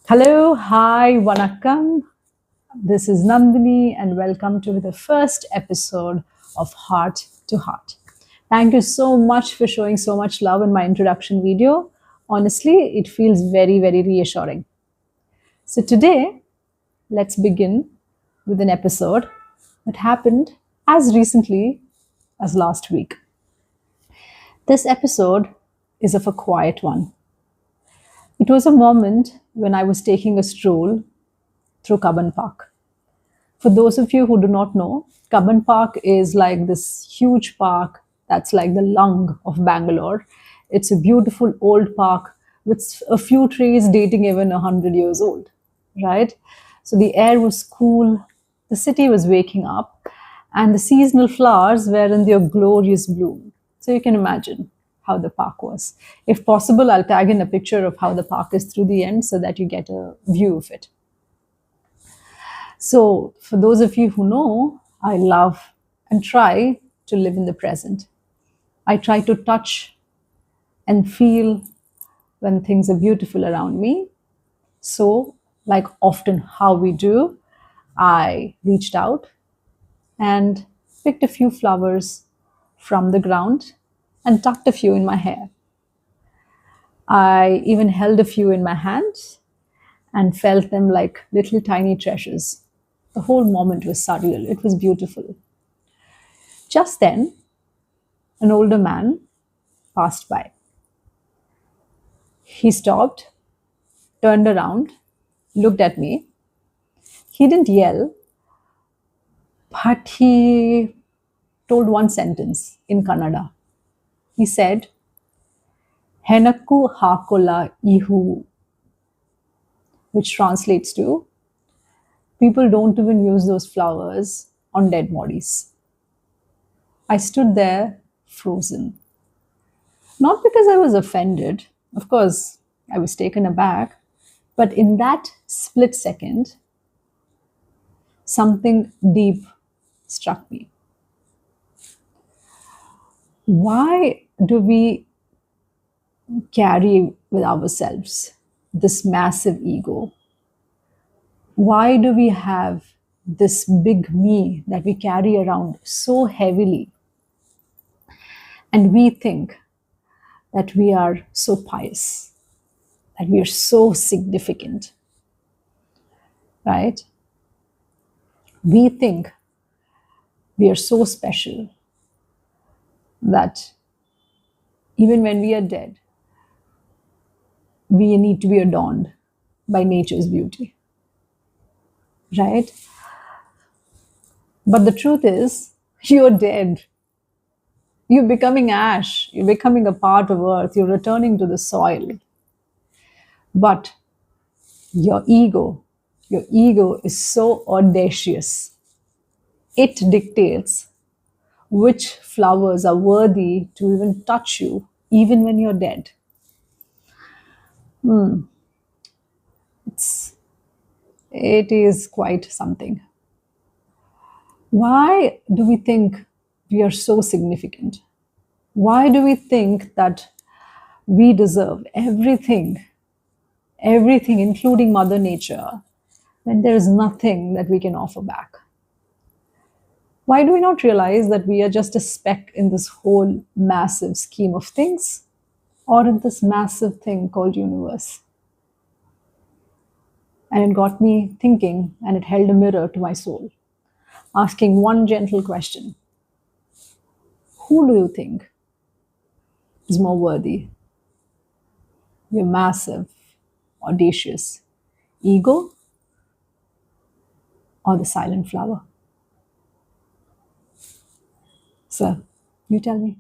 Hello, hi, vanakkam. This is Nandini, and welcome to the first episode of Heart to Heart. Thank you so much for showing so much love in my introduction video. Honestly, it feels very, very reassuring. So, today, let's begin with an episode that happened as recently as last week. This episode is of a quiet one. It was a moment when I was taking a stroll through Kaban Park. For those of you who do not know, Kaban Park is like this huge park that's like the lung of Bangalore. It's a beautiful old park with a few trees dating even 100 years old, right? So the air was cool, the city was waking up, and the seasonal flowers were in their glorious bloom. So you can imagine how the park was. If possible, I'll tag in a picture of how the park is through the end so that you get a view of it. So, for those of you who know, I love and try to live in the present. I try to touch and feel when things are beautiful around me. So, like often how we do, I reached out and picked a few flowers from the ground and tucked a few in my hair. I even held a few in my hand and felt them like little tiny treasures. The whole moment was surreal. It was beautiful. Just then, an older man passed by. He stopped, turned around, looked at me. He didn't yell, but he told one sentence in Kannada. He said, Henakku hakola hoovu, which translates to people don't even use those flowers on dead bodies. I stood there frozen. Not because I was offended, of course, I was taken aback, but in that split second, something deep struck me. Why do we carry with ourselves this massive ego? Why do we have this big me that we carry around so heavily? And we think that we are so pious, that we are so significant, right? We think we are so special that even when we are dead, we need to be adorned by nature's beauty, right? But the truth is, you're dead. You're becoming ash. You're becoming a part of earth. You're returning to the soil. But your ego is so audacious. It dictates which flowers are worthy to even touch you, even when you're dead. It is quite something. Why do we think we are so significant? Why do we think that we deserve everything, including Mother Nature, when there is nothing that we can offer back? Why do we not realize that we are just a speck in this whole massive scheme of things, or in this massive thing called universe? And it got me thinking, and it held a mirror to my soul, asking one gentle question. Who do you think is more worthy? Your massive, audacious ego, or the silent flower? So, you tell me.